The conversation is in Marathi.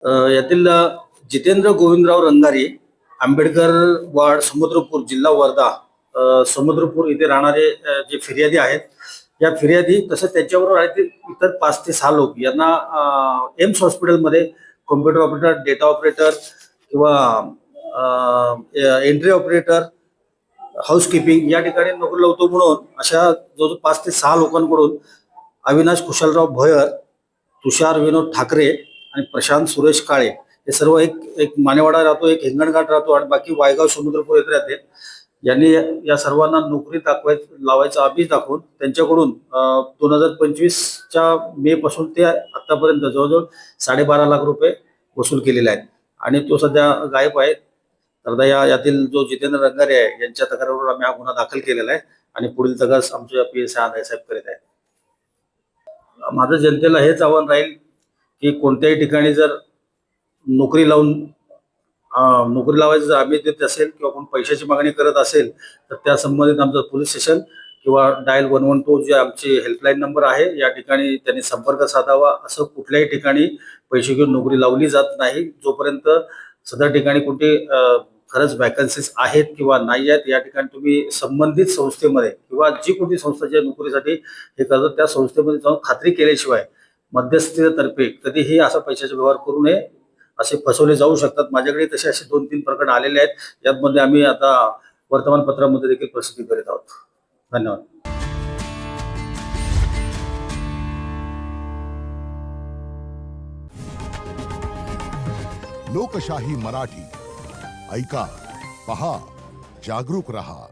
यातील जितेंद्र गोविंदराव रंगारी, आंबेडकर वाड, समुद्रपूर, जिल्हा वर्धा, समुद्रपूर इथे राहणारे जे फिर्यादी आहेत, या फिर्यादी तसंच त्यांच्याबरोबर आहेत इतर 5 ते 6 लोक यांना एम्स हॉस्पिटलमध्ये कॉम्प्युटर ऑपरेटर, डेटा ऑपरेटर किंवा एंट्री ऑपरेटर, हाऊसकीपिंग या ठिकाणी नोकरी लावतो म्हणून अशा जवळजवळ 5 ते 6 लोकांकडून अविनाश कुशालराव भोयर, तुषार विनोद ठाकरे आणि प्रशांत सुरेश काळे हे सर्व एक एक मानेवाडा राहतो, एक हिंगणघाट राहतो आणि बाकी वायगाव समुद्रपूर येथे राहते. यांनी या सर्वांना नोकरी लावायचा आमिष दाखवून त्यांच्याकडून 2025च्या मे पासून ते आतापर्यंत जवळजवळ 12.5 लाख रुपये वसूल केलेले आहेत आणि तो सध्या गायब आहे. तर यातील जो जितेंद्र रंगारे आहे यांच्या तक्रारीवर आम्ही हा गुन्हा दाखल केलेला आहे आणि पुढील तपास आमच्या PSI आंधळे साहेब करीत आहेत. माझं जनतेला हेच आव्हान राहील की कोणत्याही ठिकाणी जर नोकरी लावून नोकरी लावायचं जर आम्ही देत असेल किंवा कोण पैशाची मागणी करत असेल तर त्या संबंधित आमचं पोलीस स्टेशन किंवा डायल 112 जे आमची हेल्पलाईन नंबर आहे या ठिकाणी त्यांनी संपर्क साधावा. असं कुठल्याही ठिकाणी पैसे घेऊन नोकरी लावली जात नाही. जोपर्यंत सदर ठिकाणी कुठे खरंच वॅकन्सीज आहेत किंवा नाही आहेत या ठिकाणी तुम्ही संबंधित संस्थेमध्ये किंवा जी कोणती संस्था ज्या नोकरीसाठी हे करतात त्या संस्थेमध्ये जाऊन खात्री केल्याशिवाय मध्यस्थीतर्फे कधीही असा पैशाचा व्यवहार करू नये. असे फसवले जाऊ शकतात. माझ्याकडे तसे असे 2-3 प्रकरण आलेले आहेत. यामध्ये आम्ही आता वर्तमानपत्रामध्ये देखील प्रसिद्धी करीत आहोत. धन्यवाद. लोकशाही मराठी ऐका, पहा, जागरूक रहा.